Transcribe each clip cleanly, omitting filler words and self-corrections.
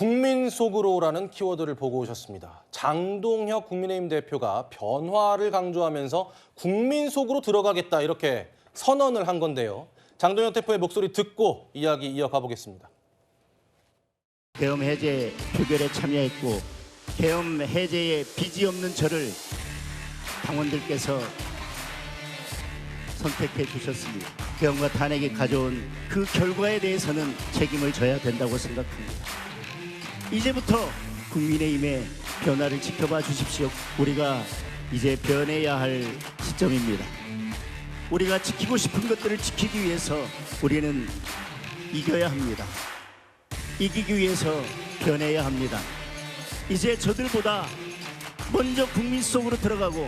국민 속으로라는 키워드를 보고 오셨습니다. 장동혁 국민의힘 대표가 변화를 강조하면서 국민 속으로 들어가겠다 이렇게 선언을 한 건데요. 장동혁 대표의 목소리 듣고 이야기 이어가 보겠습니다. 계엄 해제 표결에 참여했고 계엄 해제에 빚이 없는 저를 당원들께서 선택해 주셨습니다. 계엄과 탄핵이 가져온 그 결과에 대해서는 책임을 져야 된다고 생각합니다. 이제부터 국민의힘의 변화를 지켜봐 주십시오. 우리가 이제 변해야 할 시점입니다. 우리가 지키고 싶은 것들을 지키기 위해서 우리는 이겨야 합니다. 이기기 위해서 변해야 합니다. 이제 저들보다 먼저 국민 속으로 들어가고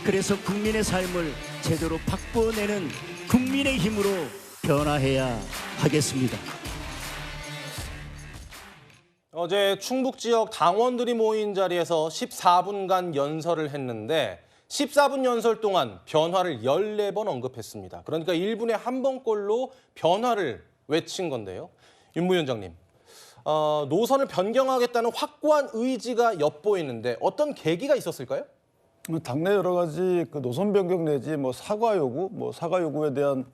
그래서 국민의 삶을 제대로 바꿔내는 국민의 힘으로 변화해야 하겠습니다. 어제 충북 지역 당원들이 모인 자리에서 14분간 연설을 했는데 14분 연설 동안 변화를 14번 언급했습니다. 그러니까 1분에 한 번꼴로 변화를 외친 건데요. 윤 부위원장님, 노선을 변경하겠다는 확고한 의지가 엿보이는데 어떤 계기가 있었을까요? 당내 여러 가지 그 노선 변경 내지 사과 요구에 대한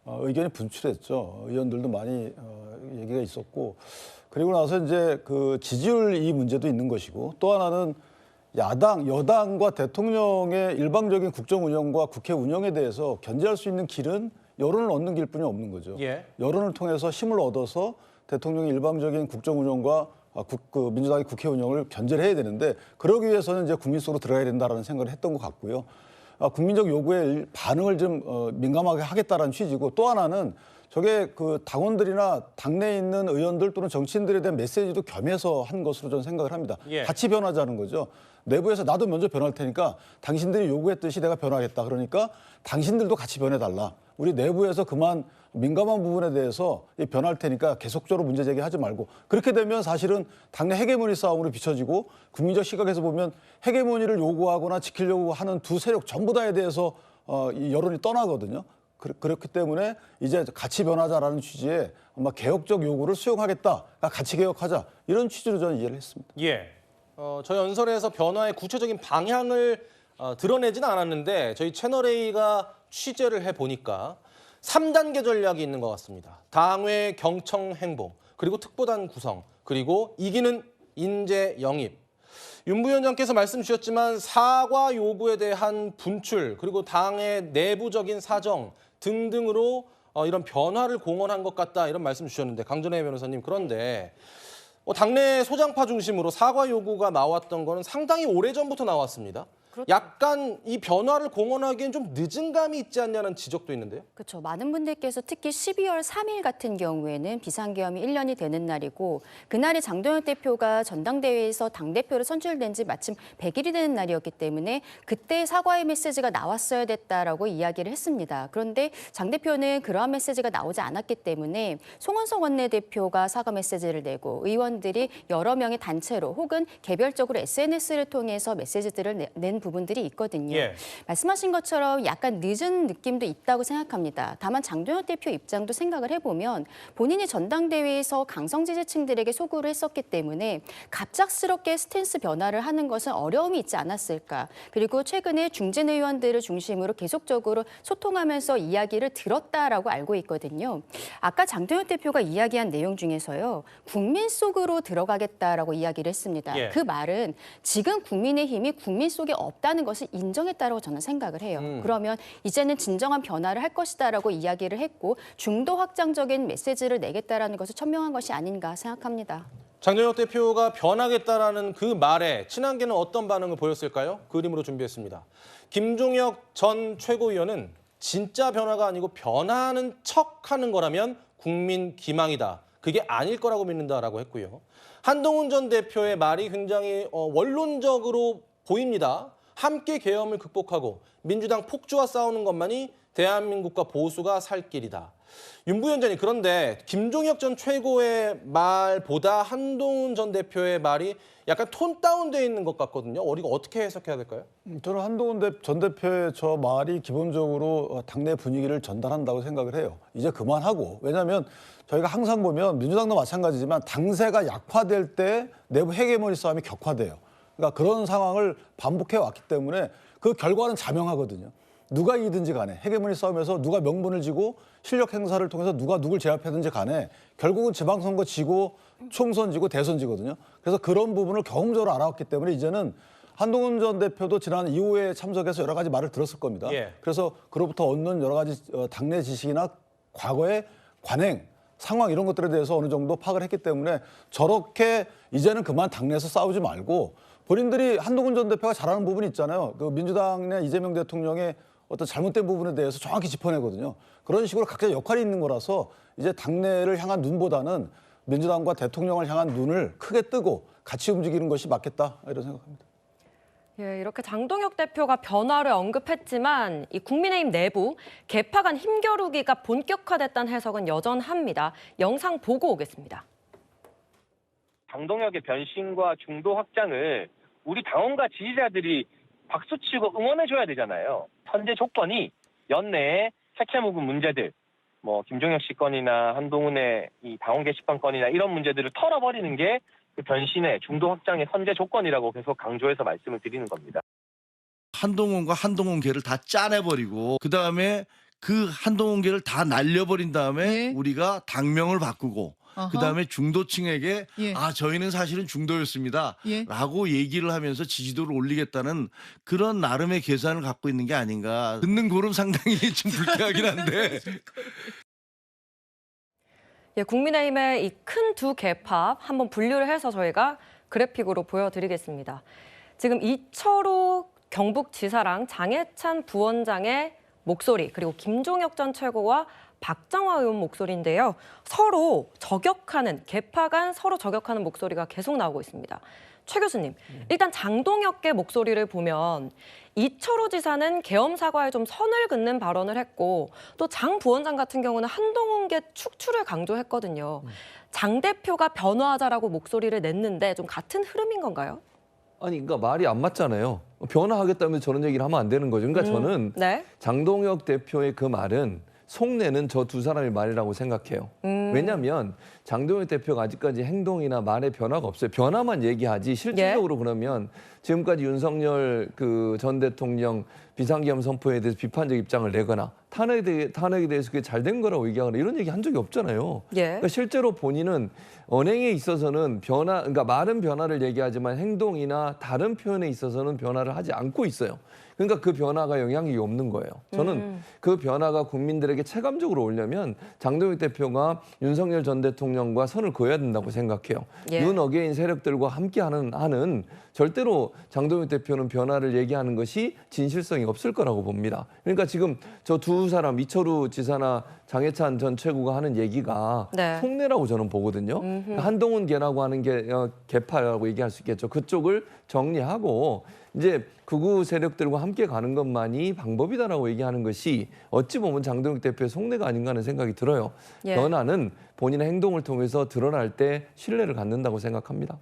의견이 분출했죠. 의원들도 많이 얘기가 있었고, 그리고 나서 이제 그 지지율 이 문제도 있는 것이고, 또 하나는 여당과 대통령의 일방적인 국정 운영과 국회 운영에 대해서 견제할 수 있는 길은 여론을 얻는 길뿐이 없는 거죠. 예. 여론을 통해서 힘을 얻어서 대통령의 일방적인 국정 운영과 민주당의 국회 운영을 견제를 해야 되는데, 그러기 위해서는 이제 국민 속으로 들어가야 된다라는 생각을 했던 것 같고요. 국민적 요구에 반응을 좀 민감하게 하겠다라는 취지고, 또 하나는 저게 그 당원들이나 당내에 있는 의원들 또는 정치인들에 대한 메시지도 겸해서 한 것으로 저는 생각을 합니다. 예. 같이 변하자는 거죠. 내부에서 나도 먼저 변할 테니까 당신들이 요구했듯이 내가 변하겠다. 그러니까 당신들도 같이 변해달라. 우리 내부에서 그만 민감한 부분에 대해서 변할 테니까 계속적으로 문제 제기하지 말고, 그렇게 되면 사실은 당내 헤게모니 싸움으로 비춰지고 국민적 시각에서 보면 헤게모니를 요구하거나 지키려고 하는 두 세력 전부 다에 대해서 이 여론이 떠나거든요. 그렇기 때문에 이제 같이 변하자라는 취지의 아마 개혁적 요구를 수용하겠다, 같이 개혁하자, 이런 취지로 저는 이해를 했습니다. 예. 저 연설에서 변화의 구체적인 방향을 드러내지는 않았는데 저희 채널A가 취재를 해보니까 3단계 전략이 있는 것 같습니다. 당외 경청 행보, 그리고 특보단 구성, 그리고 이기는 인재 영입. 윤 부위원장께서 말씀 주셨지만 사과 요구에 대한 분출, 그리고 당의 내부적인 사정 등등으로 이런 변화를 공언한 것 같다, 이런 말씀 주셨는데, 강전혜 변호사님, 그런데 당내 소장파 중심으로 사과 요구가 나왔던 거는 상당히 오래전부터 나왔습니다. 그렇죠. 약간 이 변화를 공언하기엔 좀 늦은 감이 있지 않냐는 지적도 있는데요. 그렇죠. 많은 분들께서 특히 12월 3일 같은 경우에는 비상계엄이 1년이 되는 날이고, 그날이 장동혁 대표가 전당대회에서 당대표로 선출된 지 마침 100일이 되는 날이었기 때문에 그때 사과의 메시지가 나왔어야 됐다라고 이야기를 했습니다. 그런데 장 대표는 그러한 메시지가 나오지 않았기 때문에 송원석 원내대표가 사과 메시지를 내고 의원들이 여러 명의 단체로 혹은 개별적으로 SNS를 통해서 메시지들을 낸 부분들이 있거든요. 예. 말씀하신 것처럼 약간 늦은 느낌도 있다고 생각합니다. 다만 장동혁 대표 입장도 생각을 해보면 본인이 전당대회에서 강성 지지층들에게 소구를 했었기 때문에 갑작스럽게 스탠스 변화를 하는 것은 어려움이 있지 않았을까. 그리고 최근에 중진 의원들을 중심으로 계속적으로 소통하면서 이야기를 들었다라고 알고 있거든요. 아까 장동혁 대표가 이야기한 내용 중에서요, 국민 속으로 들어가겠다라고 이야기를 했습니다. 예. 그 말은 지금 국민의힘이 국민 속에 없다는 것을 인정했다고 저는 생각을 해요. 그러면 이제는 진정한 변화를 할 것이다라고 이야기를 했고, 중도 확장적인 메시지를 내겠다라는 것을 천명한 것이 아닌가 생각합니다. 장동혁 대표가 변하겠다라는 그 말에 친한계는 어떤 반응을 보였을까요? 그림으로 준비했습니다. 김종혁 전 최고위원은 진짜 변화가 아니고 변화하는 척하는 거라면 국민 기망이다. 그게 아닐 거라고 믿는다라고 했고요. 한동훈 전 대표의 말이 굉장히 원론적으로 보입니다. 함께 계엄을 극복하고 민주당 폭주와 싸우는 것만이 대한민국과 보수가 살 길이다. 윤 부위원장님, 그런데 김종혁 전 최고의 말보다 한동훈 전 대표의 말이 약간 톤 다운돼 있는 것 같거든요. 우리가 어떻게 해석해야 될까요? 저는 한동훈 전 대표의 저 말이 기본적으로 당내 분위기를 전달한다고 생각을 해요. 이제 그만하고. 왜냐하면 저희가 항상 보면 민주당도 마찬가지지만 당세가 약화될 때 내부 헤게모니 싸움이 격화돼요. 그러니까 그런 상황을 반복해 왔기 때문에 그 결과는 자명하거든요. 누가 이기든지 간에 헤게모니 싸움에서 누가 명분을 쥐고 실력 행사를 통해서 누가 누굴 제압하든지 간에 결국은 지방선거 지고 총선 지고 대선 지거든요. 그래서 그런 부분을 경험적으로 알아왔기 때문에 이제는 한동훈 전 대표도 지난 2호에 참석해서 여러 가지 말을 들었을 겁니다. 예. 그래서 그로부터 얻는 여러 가지 당내 지식이나 과거의 관행, 상황 이런 것들에 대해서 어느 정도 파악을 했기 때문에 저렇게 이제는 그만 당내에서 싸우지 말고 본인들이 한동훈 전 대표가 잘하는 부분이 있잖아요. 그 민주당이나 이재명 대통령의 어떤 잘못된 부분에 대해서 정확히 짚어내거든요. 그런 식으로 각자 역할이 있는 거라서 이제 당내를 향한 눈보다는 민주당과 대통령을 향한 눈을 크게 뜨고 같이 움직이는 것이 맞겠다 이런 생각합니다. 예, 이렇게 장동혁 대표가 변화를 언급했지만 이 국민의힘 내부 개파 간 힘겨루기가 본격화됐다는 해석은 여전합니다. 영상 보고 오겠습니다. 장동혁의 변신과 중도 확장을 우리 당원과 지지자들이 박수치고 응원해줘야 되잖아요. 현재 조건이 연내에 색채 묵은 문제들, 뭐 김종혁 씨 건이나 한동훈의 이 당원 게시판 건이나 이런 문제들을 털어버리는 게 그 변신의 중도 확장의 선제 조건이라고 계속 강조해서 말씀을 드리는 겁니다. 한동훈과 한동훈계를 다 짜내버리고 그다음에 그 한동훈계를 다 날려버린 다음에 예. 우리가 당명을 바꾸고 어허. 그다음에 중도층에게 예. 아 저희는 사실은 중도였습니다 예. 라고 얘기를 하면서 지지도를 올리겠다는 그런 나름의 계산을 갖고 있는 게 아닌가. 듣는 고름 상당히 좀 불쾌하긴 한데 예, 국민의힘의 이 큰 두 개파 한번 분류를 해서 저희가 그래픽으로 보여드리겠습니다. 지금 이철우 경북지사랑 장해찬 부원장의 목소리 그리고 김종혁 전 최고와 박정화 의원 목소리인데요. 서로 저격하는 개파 간 서로 저격하는 목소리가 계속 나오고 있습니다. 최 교수님, 일단 장동혁의 목소리를 보면 이철우 지사는 계엄 사과에 좀 선을 긋는 발언을 했고 또 장 부원장 같은 경우는 한동훈계 축출을 강조했거든요. 장 대표가 변화하자라고 목소리를 냈는데 좀 같은 흐름인 건가요? 아니, 그러니까 말이 안 맞잖아요. 변화하겠다면 저런 얘기를 하면 안 되는 거죠. 그러니까 저는 네. 장동혁 대표의 그 말은 속내는 저 두 사람의 말이라고 생각해요. 왜냐하면 장동혁 대표가 아직까지 행동이나 말에 변화가 없어요. 변화만 얘기하지 실질적으로 그러면 지금까지 윤석열 그 전 대통령 비상계엄 선포에 대해서 비판적 입장을 내거나 탄핵에 대해서 그게 잘 된 거라고 얘기하거나 이런 얘기 한 적이 없잖아요. 예. 그러니까 실제로 본인은 언행에 있어서는 그러니까 말은 변화를 얘기하지만 행동이나 다른 표현에 있어서는 변화를 하지 않고 있어요. 그러니까 그 변화가 영향이 없는 거예요. 저는 그 변화가 국민들에게 체감적으로 오려면 장동혁 대표가 윤석열 전 대통령과 선을 그어야 된다고 생각해요. 예. 윤 어게인 세력들과 함께 하는 절대로 장동혁 대표는 변화를 얘기하는 것이 진실성이 없을 거라고 봅니다. 그러니까 지금 저 두 사람 이철우 지사나 장해찬 전 최고가 하는 얘기가 네. 속내라고 저는 보거든요. 한동훈 계라고 하는 게 개파라고 얘기할 수 있겠죠. 그쪽을 정리하고 이제 극우 세력들과 함께 가는 것만이 방법이다라고 얘기하는 것이 어찌 보면 장동혁 대표의 속내가 아닌가 하는 생각이 들어요. 예. 변화는 본인의 행동을 통해서 드러날 때 신뢰를 갖는다고 생각합니다.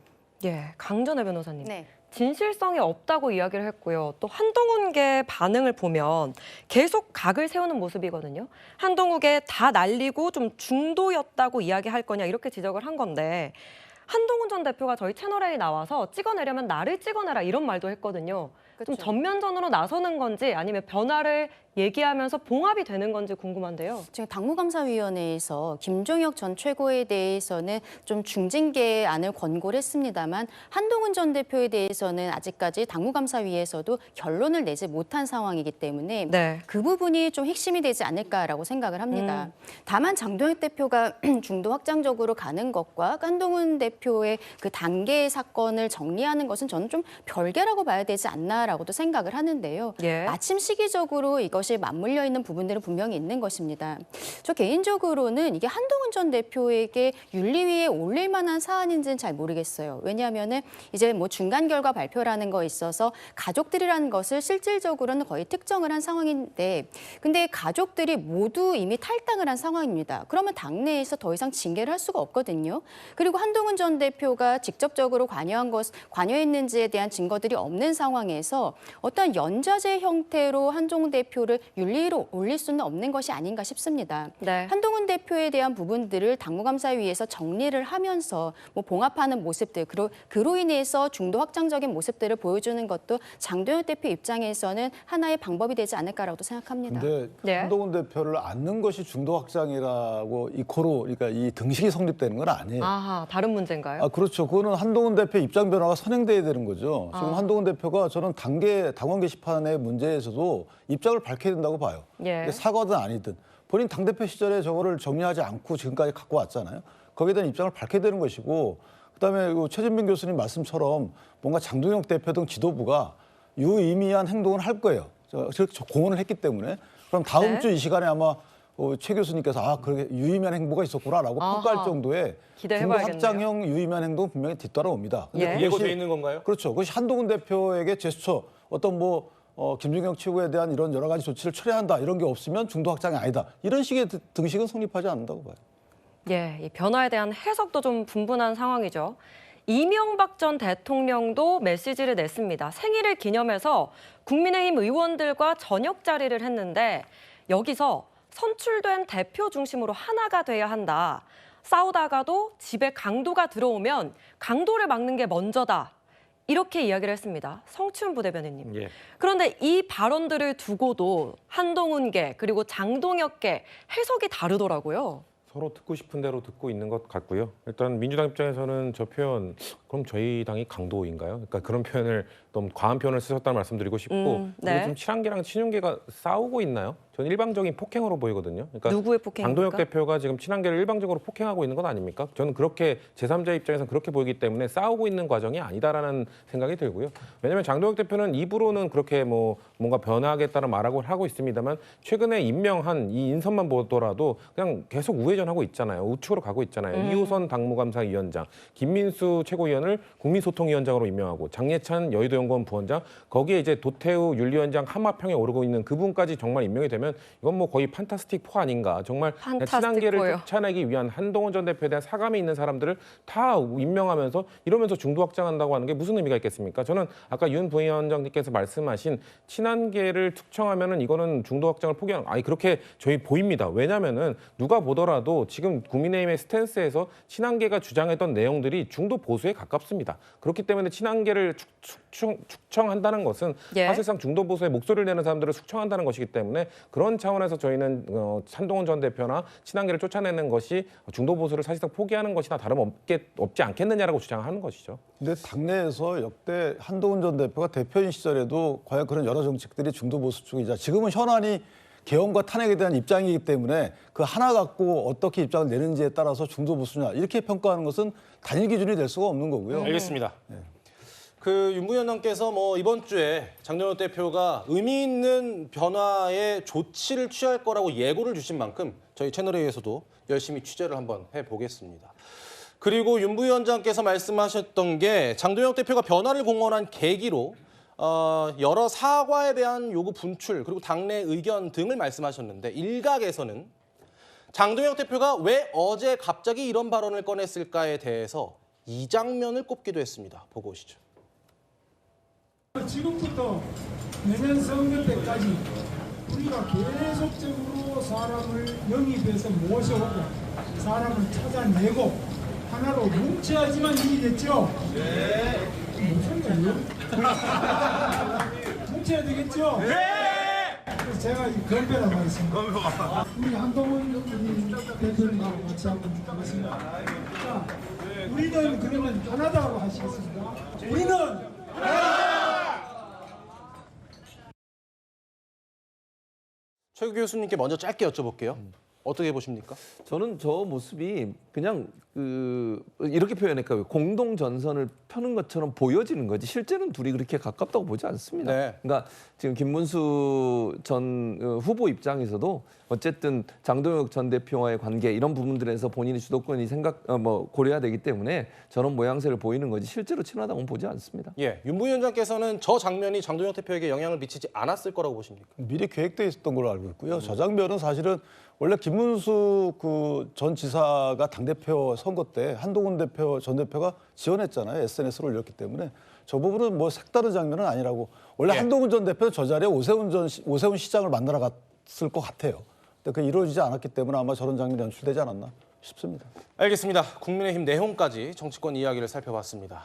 예, 강전혜 변호사님. 네. 진실성이 없다고 이야기를 했고요. 또 한동훈계 반응을 보면 계속 각을 세우는 모습이거든요. 한동훈계 다 날리고 좀 중도였다고 이야기할 거냐 이렇게 지적을 한 건데 한동훈 전 대표가 저희 채널에 나와서 찍어내려면 나를 찍어내라 이런 말도 했거든요. 좀 그쵸. 전면전으로 나서는 건지 아니면 변화를 얘기하면서 봉합이 되는 건지 궁금한데요. 지금 당무감사위원회에서 김종혁 전 최고에 대해서는 좀 중징계 안을 권고를 했습니다만 한동훈 전 대표에 대해서는 아직까지 당무감사위에서도 결론을 내지 못한 상황이기 때문에 네. 그 부분이 좀 핵심이 되지 않을까라고 생각을 합니다. 다만 장동혁 대표가 중도 확장적으로 가는 것과 한동훈 대표의 그 단계 사건을 정리하는 것은 저는 좀 별개라고 봐야 되지 않나 않을까라고도 생각을 하는데요. 예. 마침 시기적으로 이것이 맞물려 있는 부분들은 분명히 있는 것입니다. 저 개인적으로는 이게 한동훈 전 대표에게 윤리위에 올릴 만한 사안인지는 잘 모르겠어요. 왜냐하면은 이제 뭐 중간 결과 발표라는 거 있어서 가족들이라는 것을 실질적으로는 거의 특정을 한 상황인데, 근데 가족들이 모두 이미 탈당을 한 상황입니다. 그러면 당내에서 더 이상 징계를 할 수가 없거든요. 그리고 한동훈 전 대표가 직접적으로 관여했는지에 대한 증거들이 없는 상황에서 어떤 연좌제 형태로 한동훈 대표를 윤리위로 올릴 수는 없는 것이 아닌가 싶습니다. 네. 한동훈 대표에 대한 부분들을 당무감사위에서 정리를 하면서 뭐 봉합하는 모습들, 그로 인해서 중도 확장적인 모습들을 보여주는 것도 장도연 대표 입장에서는 하나의 방법이 되지 않을까라고 생각합니다. 근데 네. 한동훈 대표를 안는 것이 중도 확장이라고 이코로 그러니까 이 등식이 성립되는 건 아니에요. 아하, 다른 문제인가요? 아, 그렇죠. 그거는 한동훈 대표 입장 변화가 선행돼야 되는 거죠. 지금 한동훈 대표가 저는 당원 게시판의 문제에서도 입장을 밝혀야 된다고 봐요. 예. 사과든 아니든 본인 당대표 시절에 저거를 정리하지 않고 지금까지 갖고 왔잖아요. 거기에 대한 입장을 밝혀야 되는 것이고, 그다음에 최진빈 교수님 말씀처럼 뭔가 장동혁 대표 등 지도부가 유의미한 행동을 할 거예요. 저렇게 공언을 했기 때문에. 그럼 다음 네. 주 이 시간에 아마 최 교수님께서 그렇게 유의미한 행보가 있었구나라고 아하. 평가할 정도의 중도 기대해봐야겠네요. 확장형 유의미한 행동은 분명히 뒤따라옵니다. 근데 예. 그것이 예고돼 있는 건가요? 그렇죠. 그것이 한동훈 대표에게 제스처, 어떤 김준경 최고에 대한 이런 여러 가지 조치를 철회한다 이런 게 없으면 중도 확장이 아니다. 이런 식의 등식은 성립하지 않는다고 봐요. 예, 이 변화에 대한 해석도 좀 분분한 상황이죠. 이명박 전 대통령도 메시지를 냈습니다. 생일을 기념해서 국민의힘 의원들과 저녁 자리를 했는데 여기서 선출된 대표 중심으로 하나가 돼야 한다. 싸우다가도 집에 강도가 들어오면 강도를 막는 게 먼저다. 이렇게 이야기를 했습니다. 성춘 부대변인님. 예. 그런데 이 발언들을 두고도 한동훈계 그리고 장동혁계 해석이 다르더라고요. 서로 듣고 싶은 대로 듣고 있는 것 같고요. 일단 민주당 입장에서는 저 표현, 그럼 저희 당이 강도인가요? 그러니까 그런 표현을 너무 과한 표현을 쓰셨다는 말씀드리고 싶고, 네. 그리고 지금 친한계랑 친윤계가 싸우고 있나요? 저는 일방적인 폭행으로 보이거든요. 그러니까 누구의 폭행입니까? 장동혁 대표가 지금 친한계를 일방적으로 폭행하고 있는 건 아닙니까? 저는 그렇게 제3자 입장에서는 그렇게 보이기 때문에 싸우고 있는 과정이 아니다라는 생각이 들고요. 왜냐하면 장동혁 대표는 입으로는 그렇게 뭔가 변화하겠다는 말하고 하고 있습니다만 최근에 임명한 이 인선만 보더라도 그냥 계속 우회전하고 있잖아요. 우측으로 가고 있잖아요. 이호선 당무감사위원장, 김민수 최고위원을 국민소통위원장으로 임명하고 장예찬 여의도연구원 부원장, 거기에 이제 도태우 윤리위원장 하마평에 오르고 있는 그분까지 정말 임명이 되면 이건 뭐 거의 판타스틱 4 아닌가. 정말 판타스틱 친한계를 4요. 쫓아내기 위한 한동훈 전 대표에 대한 사감이 있는 사람들을 다 임명하면서 이러면서 중도 확장한다고 하는 게 무슨 의미가 있겠습니까? 저는 아까 윤 부위원장님께서 말씀하신 친한계를 특정하면은 이거는 중도 확장을 포기하는, 그렇게 저희 보입니다. 왜냐면은 누가 보더라도 지금 국민의힘의 스탠스에서 친한계가 주장했던 내용들이 중도 보수에 가깝습니다. 그렇기 때문에 친한계를 축청한다는 것은 예. 사실상 중도 보수의 목소리를 내는 사람들을 숙청한다는 것이기 때문에 그런 차원에서 저희는 한동훈 전 대표나 친한계를 쫓아내는 것이 중도 보수를 사실상 포기하는 것이나 다름없지 않겠느냐라고 주장하는 것이죠. 근데 당내에서 역대 한동훈 전 대표가 대표인 시절에도 과연 그런 여러 정책들이 중도 보수 쪽이자, 지금은 현안이 개헌과 탄핵에 대한 입장이기 때문에 그 하나 갖고 어떻게 입장을 내는지에 따라서 중도 보수냐 이렇게 평가하는 것은 단일 기준이 될 수가 없는 거고요. 알겠습니다. 윤 부위원장께서 이번 주에 장동혁 대표가 의미 있는 변화의 조치를 취할 거라고 예고를 주신 만큼 저희 채널A에서도 열심히 취재를 한번 해보겠습니다. 그리고 윤 부위원장께서 말씀하셨던 게 장동혁 대표가 변화를 공언한 계기로 여러 사과에 대한 요구 분출 그리고 당내 의견 등을 말씀하셨는데, 일각에서는 장동혁 대표가 왜 어제 갑자기 이런 발언을 꺼냈을까에 대해서 이 장면을 꼽기도 했습니다. 보고 오시죠. 지금부터 내년 선거 때까지 우리가 계속적으로 사람을 영입해서 모셔오고 사람을 찾아내고 하나로 뭉쳐야지만 이기겠죠? 네. 무슨 말이요? 뭉쳐야 되겠죠? 네. 그래서 제가 이 건배라고 하겠습니다. 우리 한동훈 우리 대표님하고 같이 한번 하겠습니다. 자, 우리는 그러면 하나다고 하시겠습니까? 우리는 최 교수님께 먼저 짧게 여쭤볼게요. 어떻게 보십니까? 저는 저 모습이 그냥 이렇게 표현할까요? 공동 전선을 펴는 것처럼 보여지는 거지 실제는 둘이 그렇게 가깝다고 보지 않습니다. 네. 그러니까 지금 김문수 전 후보 입장에서도 어쨌든 장동혁 전 대표와의 관계 이런 부분들에서 본인의 주도권이 고려해야 되기 때문에 저런 모양새를 보이는 거지 실제로 친하다고는 보지 않습니다. 예, 윤 부위원장께서는 저 장면이 장동혁 대표에게 영향을 미치지 않았을 거라고 보십니까? 미리 계획돼 있었던 걸로 알고 있고요. 저 장면은 사실은 원래 김문수 그 전 지사가 당대표 선거 때 한동훈 대표 전 대표가 지원했잖아요. SNS로 올렸기 때문에 저 부분은 뭐 색다른 장면은 아니라고. 원래 예. 한동훈 전 대표는 저 자리에 오세훈 시장을 만나러 갔을 것 같아요. 근데 그 이루어지지 않았기 때문에 아마 저런 장면이 연출되지 않았나 싶습니다. 알겠습니다. 국민의힘 내용까지 정치권 이야기를 살펴봤습니다.